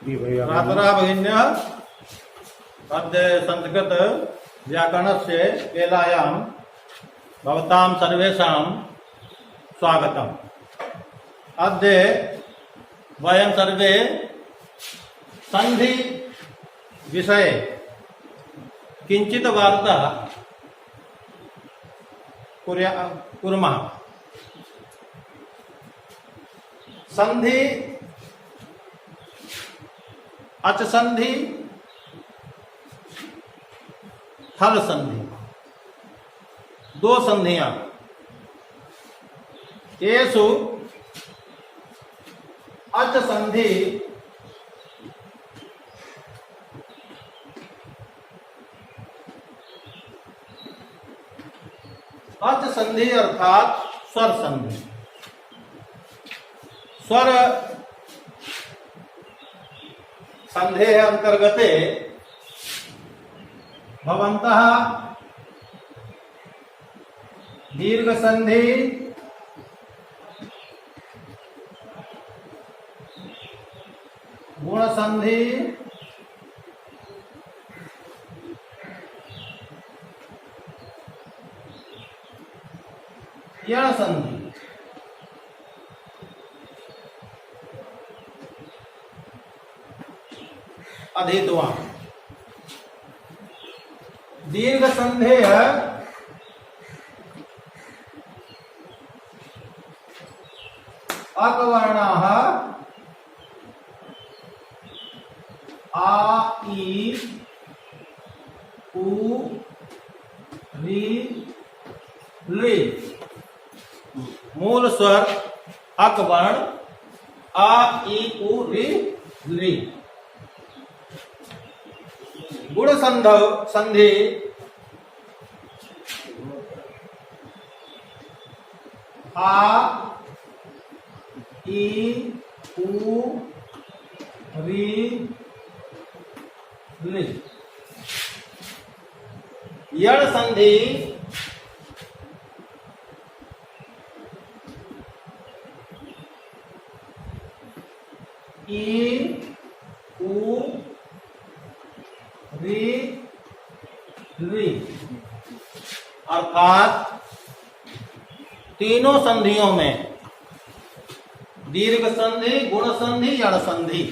भ्रातरा भगिन्यः अद्य संस्कृत व्याकरणस्य वेलायां भवतां सर्वेषां स्वागतम्। अद्य वयं सर्वे संधि विषये किञ्चित् वार्ता कुर्मः। संधि, अच संधि, हल संधि, दो संधियां। येषु अच संधि अच संधि अर्थात स्वर संधि। स्वर संधे अंतर्गते भवन्तः दीर्घ संधि, गुण संधि, यण संधि, अधीतवान्। दीर्घ संधेय अकवर्णाः आ, ई, उ, री, ली। मूल स्वर अकवर्ण आ, ई, उ, री, ली। गुण संधि आ, ई, उ, री, ली। यण संधि ई, उ, री, ली। अर्थात तीनों संधियों में दीर्घ संधि, गुण संधि, यण संधि,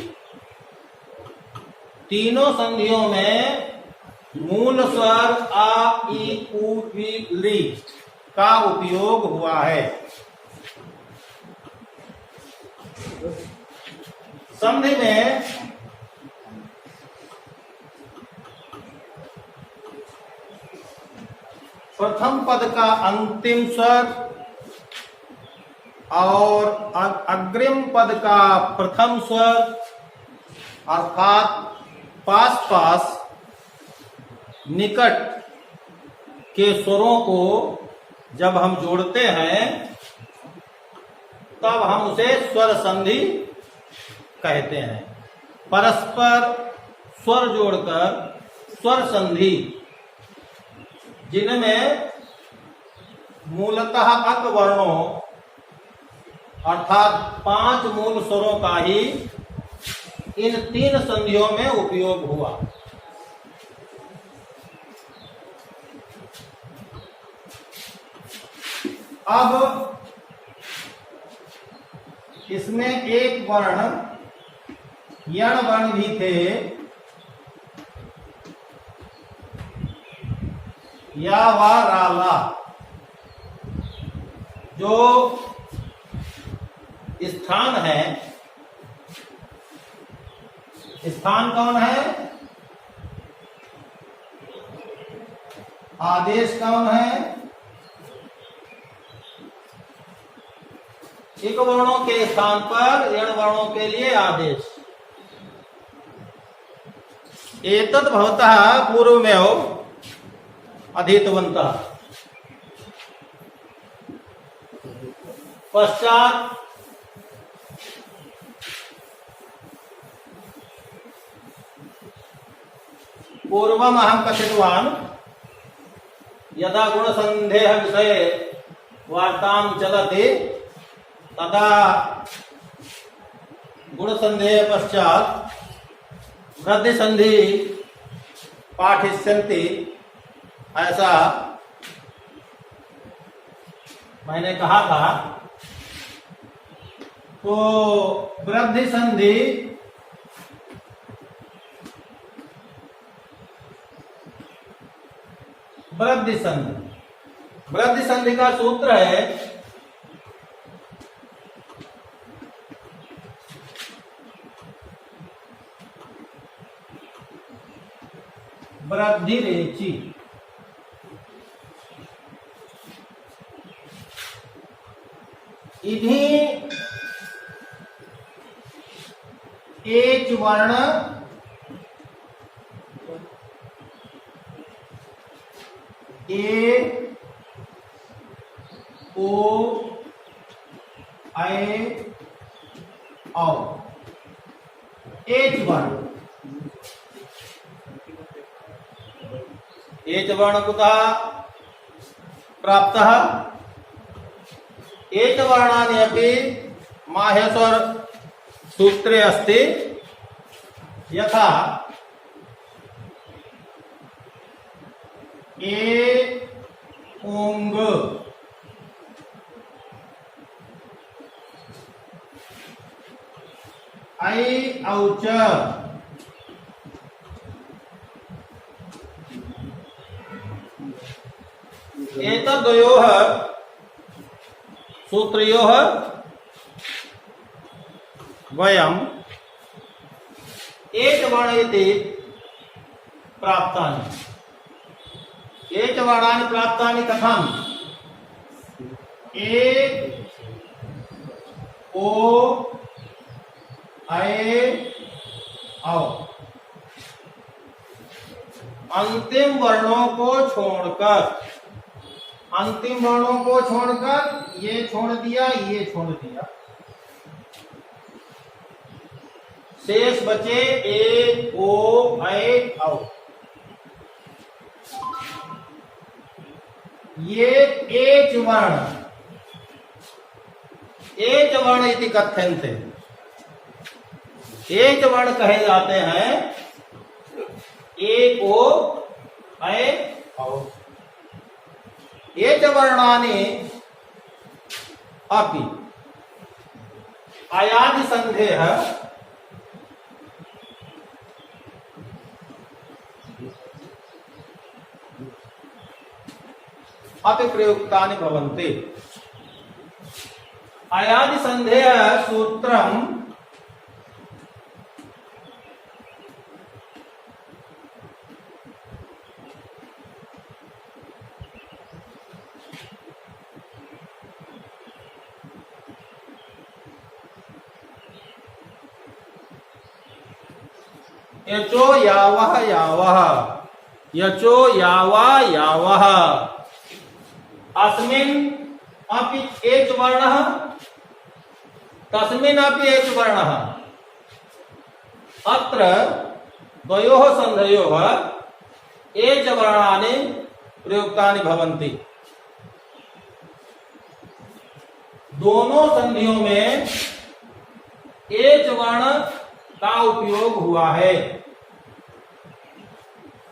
तीनों संधियों में मूल स्वर आ, ई, उ, री, ली का उपयोग हुआ है। संधि में प्रथम पद का अंतिम स्वर और अग्रिम पद का प्रथम स्वर अर्थात पास पास निकट के स्वरों को जब हम जोड़ते हैं तब हम उसे स्वर संधि कहते हैं। परस्पर स्वर जोड़कर स्वर संधि, जिनमें मूलतः अक वर्णों अर्थात 5 मूल स्वरों का ही इन 3 संधियों में उपयोग हुआ। अब इसमें एक वर्ण यण वर्ण भी थे, या वा राला, जो स्थान है। स्थान कौन है? आदेश कौन है? एक वर्णों के स्थान पर यण वर्णों के लिए आदेश। एतद् भवतः पूर्वमेव अधीतवन्तः। पश्चात पूर्वम अहं कथितवान् यदा गुणसन्धेः विषये वार्तां चलति तदा गुणसन्धेय पश्चात वृद्धि संधि पाठिष्यन्ति, ऐसा मैंने कहा था। तो वृद्धि संधि वृद्धि संधि का सूत्र है वृद्धि रेचि। इन्हीं एच वर्ण ए ओ आई औ एच वर्ण। एच वर्ण कुतः प्राप्तः? एच वर्णानि अपि माहेश्वर सूत्रे अस्ति। यथा ए ओंग, ऐ औच, एतद्द्वयोः सूत्रयोः वयम् एच वर्ण इति प्राप्तानि। एच वर्णानि प्राप्तानि कथम्? ए ओ ऐ औ। अंतिम वर्णों को छोड़कर ये छोड़ दिया, ये छोड़ दिया, शेष बचे ए ओ ऐ औ। ये एच वर्ण इति कथ्यन्ते। एच वर्ण कहे जाते हैं ए ओ ऐ औ। एच वर्णानि अपि अयादि संधेः अपि प्रयुक्तानि भवन्ति। अयादि संधेय सूत्रम् यचो यावः यावः, यचो यावा यावः, अस्मिन् अपि एच वर्णः, तस्मिन् अपि एच वर्णः। अत्र द्वयोः संधयोः एच वर्णानि प्रयुक्तानि भवन्ति। दोनों संधियों में एच वर्ण का उपयोग हुआ है।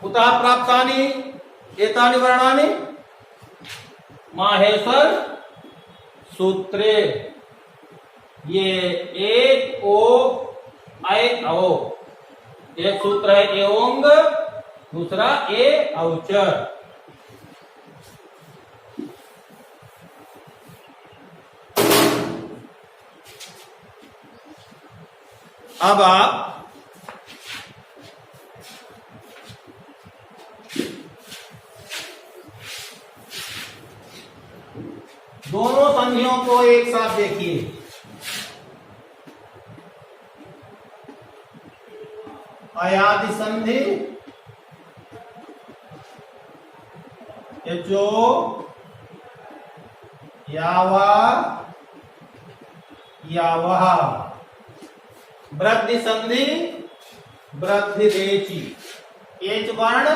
कुतः प्राप्तानि एतानि वर्णानि? माहेश्वर सूत्रे। ये ए ओ ऐ औ। एक सूत्र है एओंग, दूसरा ए औच। अब आप दोनों संधियों को एक साथ देखिए। अयादि संधि यचो यावा यावः। वृद्धि संधि वृद्धि रेचि। एच वर्ण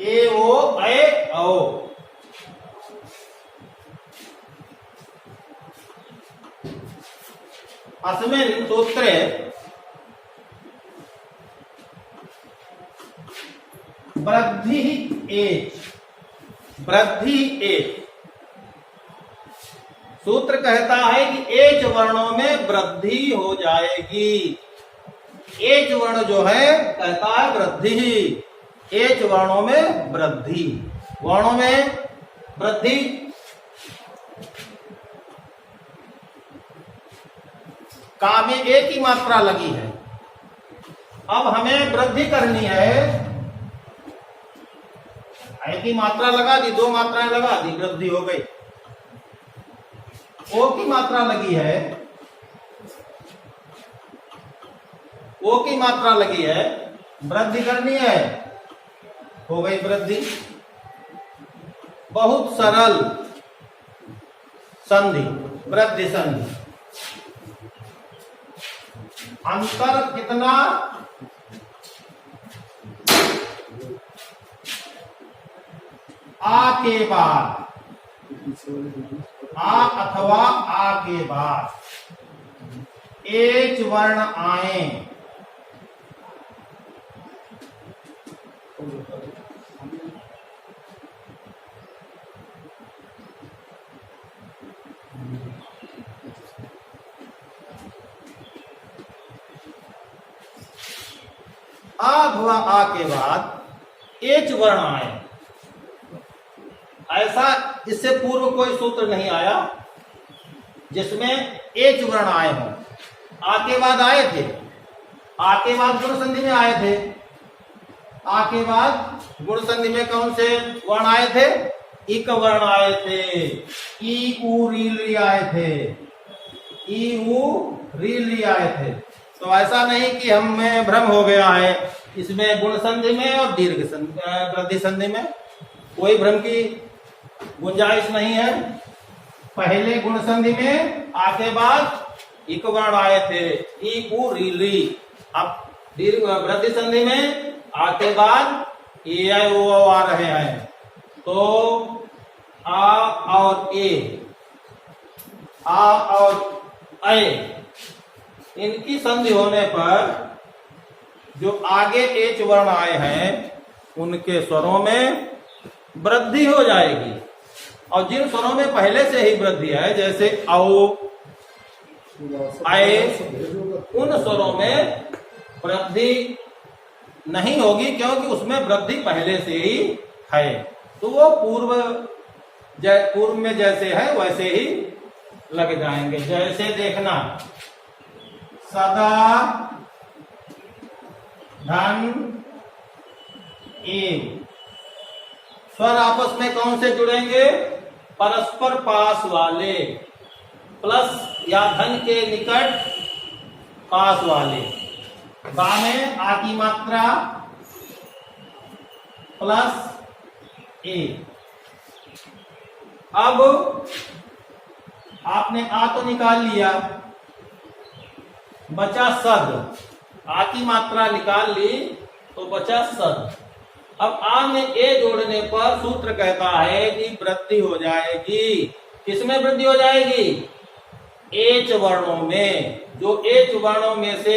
ए ओ ऐ औ। अस्मिन् सूत्रे वृद्धि एच, वृद्धि एच। सूत्र कहता है कि एच वर्णों में वृद्धि हो जाएगी। एच वर्ण जो है कहता है वृद्धि, एच वर्णों में वृद्धि, वर्णों में वृद्धि। का में एक ही मात्रा लगी है, अब हमें वृद्धि करनी है। एक ही मात्रा लगा दी, दो मात्राएं लगा दी, वृद्धि हो गई। ओ की मात्रा लगी है, ओ की मात्रा लगी है, वृद्धि करनी है, हो गई वृद्धि। बहुत सरल संधि, वृद्धि संधि। अंतर कितना? आ के बाद, आ अथवा आ के बाद एच वर्ण आए, आ अथवा आ के बाद एच वर्ण आए। ऐसा इससे पूर्व कोई सूत्र नहीं आया जिसमें एच वर्ण आए हों। आ के बाद आए थे, आ के बाद गुण संधि में आए थे। आ के बाद गुण संधि में कौन से वर्ण आए थे? इक वर्ण आए थे, ई उ री ली आए थे, ई उ री ली आए थे। तो ऐसा नहीं कि हमें भ्रम हो गया है, इसमें गुण संधि में और दीर्घ वृद्धि संधि में कोई भ्रम की गुंजाइश नहीं है। पहले गुण संधि में आके बाद इक वर्ण आए थे, ई उ री ली। अब दीर्घ वृद्धि संधि में आके बाद ए आई ओ आ रहे हैं, तो आ और ए, आ और ए, इनकी संधि होने पर जो आगे एच वर्ण आए हैं उनके स्वरों में वृद्धि हो जाएगी। और जिन स्वरों में पहले से ही वृद्धि है, जैसे औ, आए, उन स्वरों में वृद्धि नहीं होगी क्योंकि उसमें वृद्धि पहले से ही है। तो वो पूर्व में जैसे है वैसे ही लग जाएंगे। जैसे देखना, सदा, धन, एव, स्वर आपस में कौन से जुड़ेंगे? परस्पर पास वाले, प्लस या धन के निकट पास वाले। बा में आ की मात्रा प्लस ए। अब आपने आ तो निकाल लिया, बचा सद। आ की मात्रा निकाल ली तो बचा सद। अब आ में ए जोड़ने पर सूत्र कहता है कि वृद्धि हो जाएगी। किसमें वृद्धि हो जाएगी? एच वर्णों में। जो एच वर्णों में से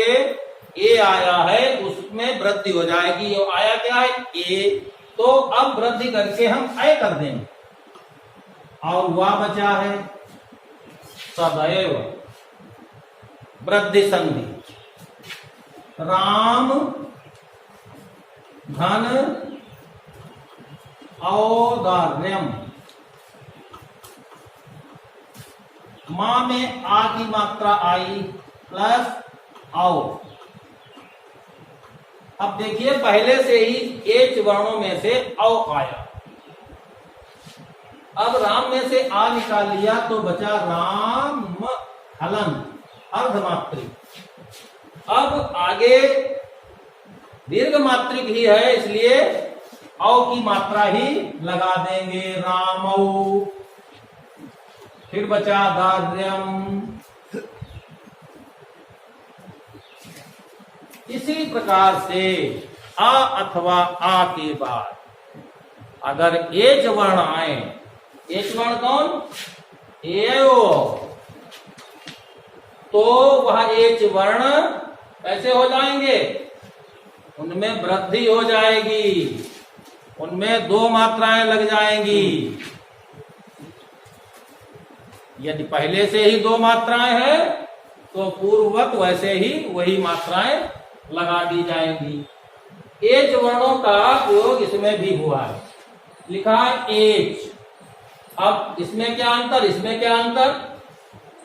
ए आया है उसमें वृद्धि हो जाएगी। और आया क्या है? ए। तो अब वृद्धि करके हम ऐ कर देंगे और वह बचा है सदैव। वृद्धि संधि, राम, धन, औदार्यम। मां में आ की मात्रा आई प्लस औ। अब देखिए पहले से ही एच वर्णों में से औ आया। अब राम में से आ निकाल लिया तो बचा राम, हलन, अर्धमात्रिक। अब आगे दीर्घ मात्रिक ही है इसलिए औ की मात्रा ही लगा देंगे, रामौ। फिर बचा दार्यम। इसी प्रकार से आ अथवा आ के बाद अगर एच वर्ण आए, एच वर्ण कौन? एओ, तो वह एच वर्ण कैसे हो जाएंगे? उनमें वृद्धि हो जाएगी। उनमें दो मात्राएं लग जाएंगी। यदि पहले से ही दो मात्राएं हैं तो पूर्ववत वैसे ही वही मात्राएं लगा दी जाएंगी। एच वर्णों का प्रयोग इसमें भी हुआ है, लिखा है एच। अब इसमें क्या अंतर, इसमें क्या अंतर?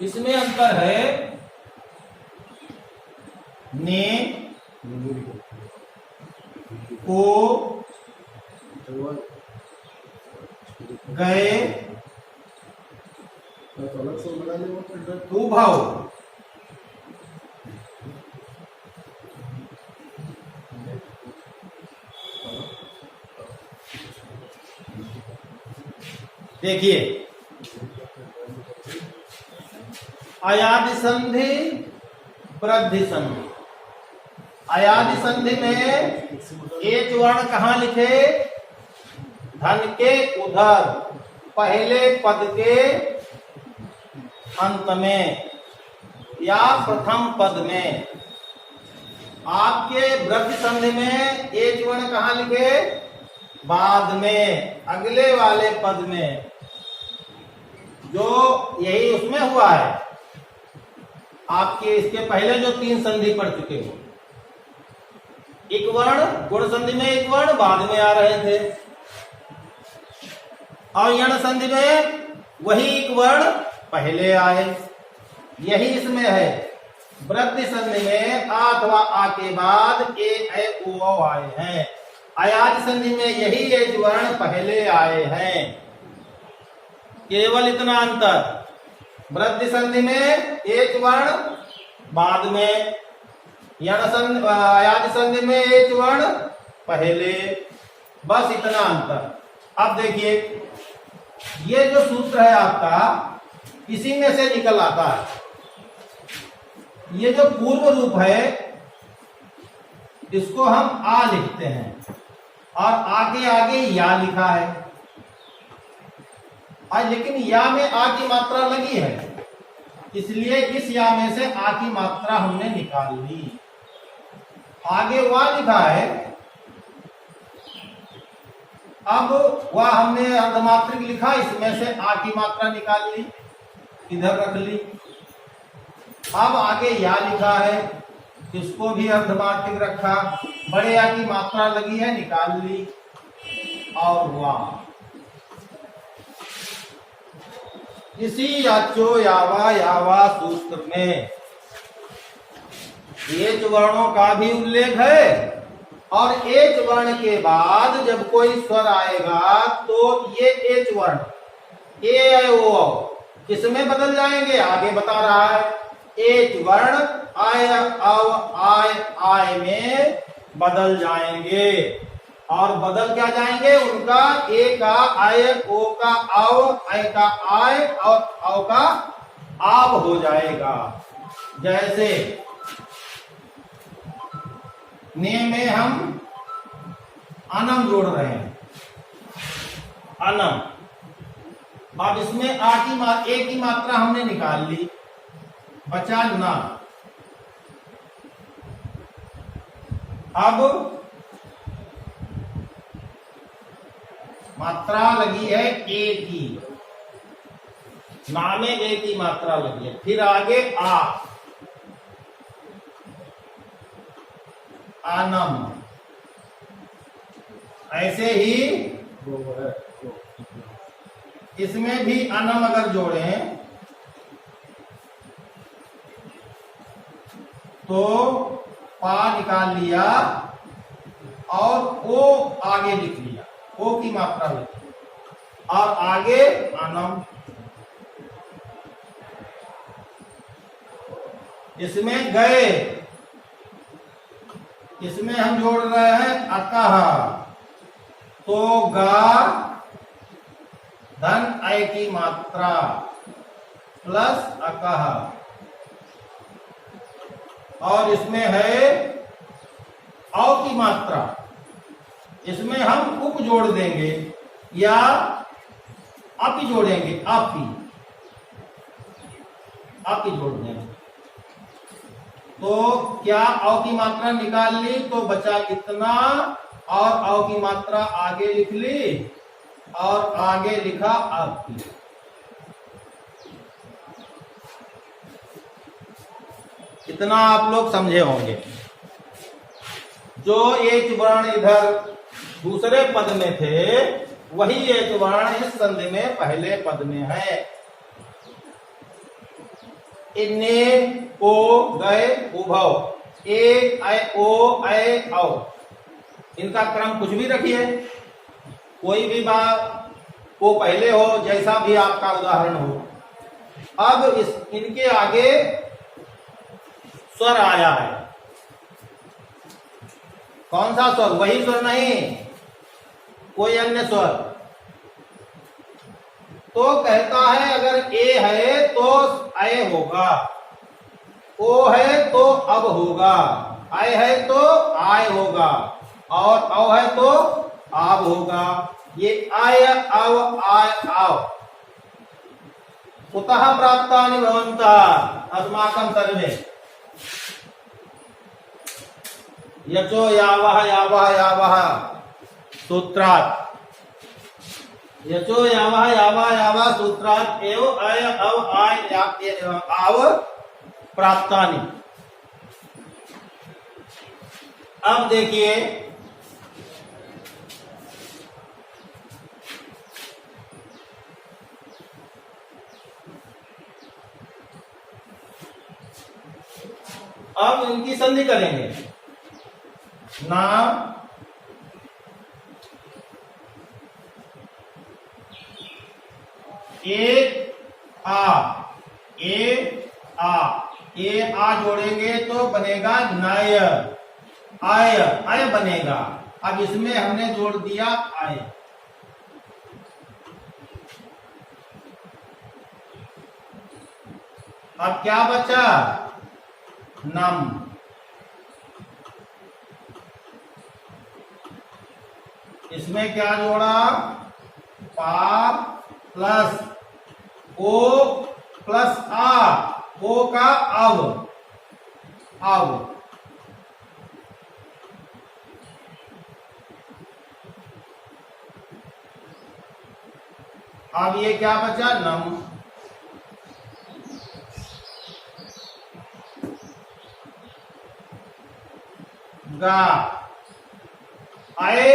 इसमें अंतर है ने, को, गए, उभव। देखिए, अयादि संधि, वृद्धि संधि। अयादि संधि में एच वर्ण कहाँ लिखे? धन के उधर पहले पद के अंत में या प्रथम पद में। आपके वृद्धि संधि में एच वर्ण कहाँ लिखे? बाद में, अगले वाले पद में, जो यही उसमें हुआ है। आपके इसके पहले जो तीन संधि पढ़ चुके हो, एक वर्ण गुण संधि में एक वर्ण बाद में आ रहे थे, और यण संधि में वही एक वर्ण पहले आए। यही इसमें है। वृद्धि संधि में आ अथवा आ के बाद ए ऐ ओ औ आए हैं। अयादि संधि में यही एच वर्ण पहले आए हैं। केवल इतना अंतर। वृद्धि संधि में एच वर्ण बाद में, अयादि संधि में एच वर्ण पहले। बस इतना अंतर। अब देखिए, ये जो सूत्र है आपका, इसी में से निकल आता है। ये जो पूर्व रूप है, इसको हम आ लिखते हैं और आगे आगे या लिखा है। और लेकिन या में आ की मात्रा लगी है, इसलिए इस या में से आ की मात्रा हमने निकाल ली। आगे वा लिखा है, अब वह हमने अर्धमात्रिक लिखा, इसमें से आ की मात्रा निकाल ली, इधर रख ली। अब आगे या लिखा है, इसको भी अर्धमात्रिक रखा, बड़े या की मात्रा लगी है, निकाल ली। और वाह, इसी याचो यावा सूत्र में एच वर्णों का भी उल्लेख है। और एच वर्ण के बाद जब कोई स्वर आएगा तो ये एच वर्ण ए ऐ ओ औ किसमें बदल जाएंगे? आगे बता रहा है। एच वर्ण आय अव आय आय में बदल जाएंगे। और बदल क्या जाएंगे? उनका ए का आय, ओ का अव, ऐ का आय और औ का आव हो जाएगा। जैसे ने में हम अनम जोड़ रहे हैं, अनम। अब इसमें आ की ए की मात्रा हमने निकाल ली, बचा ना। अब मात्रा लगी है ए की, ना में ए की मात्रा लगी है। फिर आगे आ, आनम। ऐसे ही इसमें भी अनम अगर जोड़ें तो पा निकाल लिया और ओ आगे लिख लिया, ओ की मात्रा लिख ली, और आगे अनम। इसमें गए, इसमें हम जोड़ रहे हैं अकह, तो गा धन ऐ की मात्रा प्लस अकह। और इसमें है औ की मात्रा, इसमें हम उप जोड़ देंगे या आप ही जोड़ेंगे, आप ही जोड़ देंगे। तो क्या औ की मात्रा निकाल ली तो बचा कितना? और औ की मात्रा आगे लिख ली और आगे लिखा आपकी। इतना आप लोग समझे होंगे। जो एच वर्ण इधर दूसरे पद में थे वही एच वर्ण इस संधि में पहले पद में है। इन्ने ओ गए उभव एक ऐ ओ ऐ औ, इनका क्रम कुछ भी रखिए, कोई भी बात वो पहले हो, जैसा भी आपका उदाहरण हो। अब इनके आगे स्वर आया है। कौन सा स्वर? वही स्वर नहीं, कोई अन्य स्वर। तो कहता है अगर ए है तो ऐ होगा, ओ है तो अब होगा, ऐ है तो आय होगा, और औ है तो आब होगा। ये आय अव आय आव कुतः प्राप्तानि भवन्तः अस्माकं सर्वे। यचो यावः यावः यावः सूत्रात्, यचो यावः यावः यावः सूत्रात् एव अय अव आय आव प्राप्तानि। अब देखिए अब इनकी संधि करेंगे। ना ए आ जोड़ेंगे तो बनेगा नय, आय आय बनेगा। अब इसमें हमने जोड़ दिया आय। अब क्या बचा? नम। इसमें क्या जोड़ा? पा प्लस ओ प्लस आ, ओ का अब, अब अब ये क्या बचा? नम। गा, आए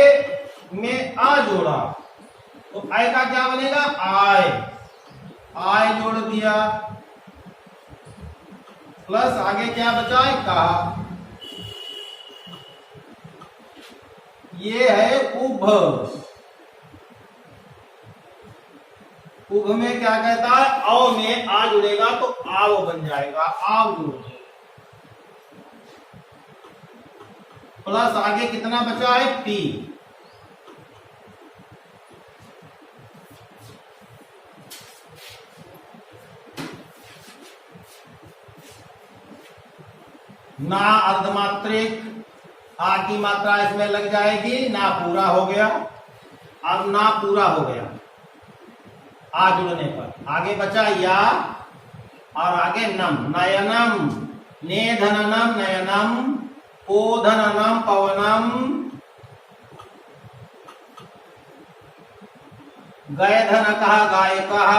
में आ जोड़ा तो आय का क्या बनेगा? आय, आय जोड़ दिया प्लस आगे क्या बचा है? का। ये है उभ। उभ में क्या कहता है? औ में आ जुड़ेगा तो आव बन जाएगा, आव जुड़। प्लस आगे कितना बचा है? पी। ना अर्धमात्रिक, आ की मात्रा इसमें लग जाएगी, ना पूरा हो गया। अब ना पूरा हो गया आ जुड़ने पर। आगे बचा या और आगे नम। नयनम, नेधननम नयनम, ओधननम पवनम, गयधनकः गायकः,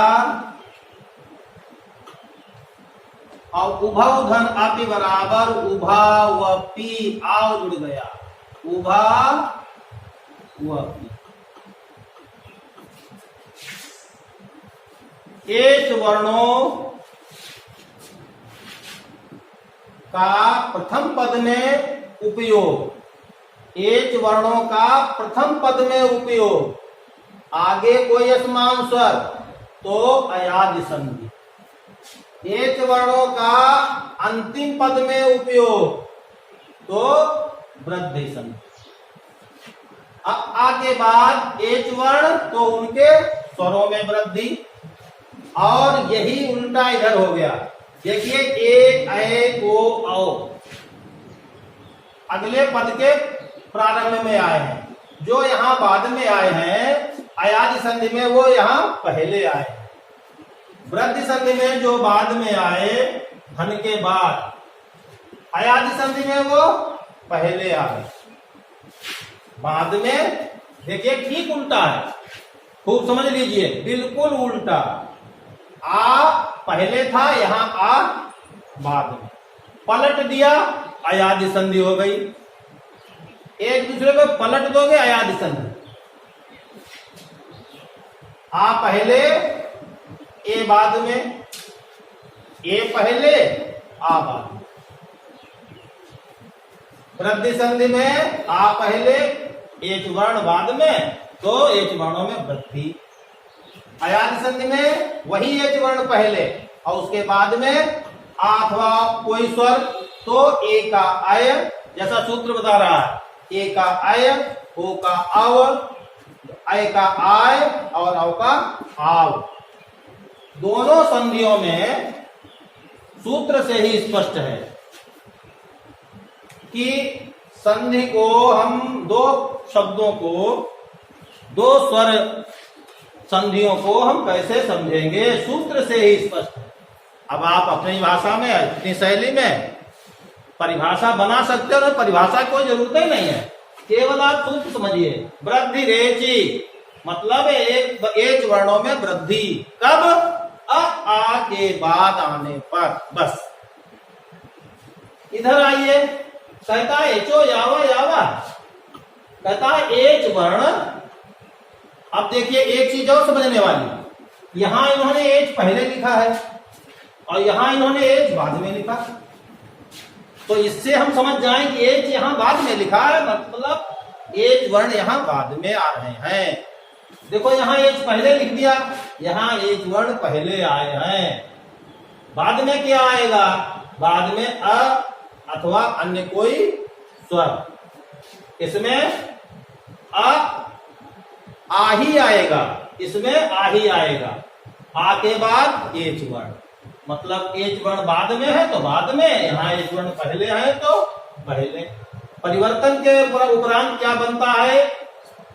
और उभव धन अपि बराबर उभावपि, आव जुड़ गया, उभावपि। एच वर्णों का प्रथम पद में उपयोग, एच वर्णों का प्रथम पद में उपयोग, आगे कोई असमान स्वर तो अयादि संधि। एच वर्णों का अंतिम पद में उपयोग तो वृद्धि संधि। आ के बाद एच वर्ण तो उनके स्वरों में वृद्धि, और यही उल्टा इधर हो गया। देखिए ए ऐ ओ औ अगले पद के प्रारंभ में आए हैं, जो यहां बाद में आए हैं अयादि संधि में वो यहां पहले आए। वृद्धि संधि में जो बाद में आए धन के बाद, अयादि संधि में वो पहले आए। बाद में देखिए ठीक उल्टा है, खूब समझ लीजिए, बिल्कुल उल्टा। आ पहले था, यहां आ बाद में, पलट दिया, अयादि संधि हो गई। एक दूसरे को पलट दोगे, अयादि संधि। आ पहले, ए बाद में, ए पहले, आ बाद में। वृद्धि संधि में आ पहले, एच वर्ण बाद में, तो एच वर्णों में वृद्धि। अयादि संधि में वही एच वर्ण पहले और उसके बाद में आ अथवा कोई स्वर, तो ए का अय, जैसा सूत्र बता रहा है, ए का अय, ओ का अव, अय का आय और अव का आव। दोनों संधियों में सूत्र से ही स्पष्ट है कि संधि को हम दो शब्दों को, दो स्वर संधियों को हम कैसे समझेंगे, सूत्र से ही स्पष्ट है। अब आप अपनी भाषा में, अपनी शैली में परिभाषा बना सकते हो, तो परिभाषा की कोई जरूरत ही नहीं है, केवल आप सूत्र समझिए। वृद्धि रेची मतलब एक वर्णों में वृद्धि, कब? आ के बाद आने पर, बस। इधर आइए, कहता है एचो यावा यावा, कहता है एच वर्ण। अब देखिए एक चीज और समझने वाली, यहां इन्होंने एच पहले लिखा है और यहां इन्होंने एच बाद में लिखा, तो इससे हम समझ जाएं कि एच यहां बाद में लिखा है, मतलब एच वर्ण यहां बाद में आ रहे हैं। देखो यहां एच पहले लिख दिया, यहां एच वर्ण पहले आए हैं। बाद में क्या आएगा? बाद में अ अथवा अन्य कोई स्वर। इसमें आ ही आएगा, इसमें आ ही आएगा। आ के बाद एच वर्ण, मतलब एच वर्ण बाद में है तो बाद में, यहाँ एच वर्ण पहले है तो पहले। परिवर्तन के उपरांत क्या बनता है?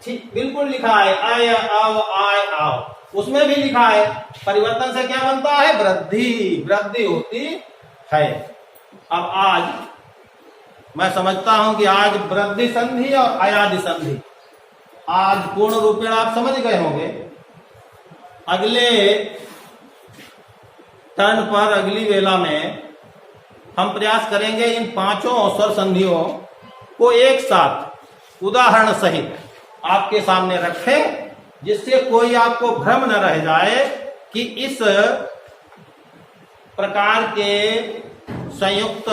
ठीक बिल्कुल लिखा है, आय आव आय आव, उसमें भी लिखा है। परिवर्तन से क्या बनता है? वृद्धि, वृद्धि होती है। अब आज मैं समझता हूं कि आज वृद्धि संधि और अयादि संधि आज पूर्ण रूपेण आप समझ गए होंगे। अगले टर्न पर, अगली वेला में हम प्रयास करेंगे इन पांचों स्वर संधियों को एक साथ उदाहरण सहित आपके सामने रखें, जिससे कोई आपको भ्रम न रह जाए कि इस प्रकार के संयुक्त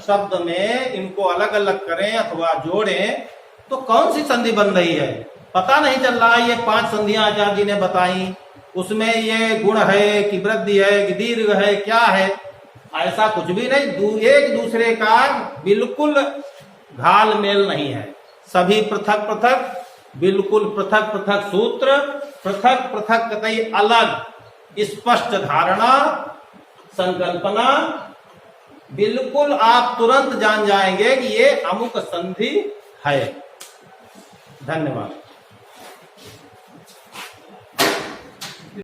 शब्द में इनको अलग अलग करें अथवा जोड़ें तो कौन सी संधि बन रही है, पता नहीं चल रहा। ये 5 संधियां आचार्य जी ने बताई, उसमें ये गुण है कि वृद्धि है कि दीर्घ है, क्या है, ऐसा कुछ भी नहीं। एक दूसरे का बिल्कुल घाल मेल नहीं है, सभी पृथक पृथक, बिल्कुल पृथक पृथक सूत्र, पृथक पृथक कतई अलग स्पष्ट धारणा, संकल्पना। बिल्कुल आप तुरंत जान जाएंगे कि ये अमुक संधि है। धन्यवाद।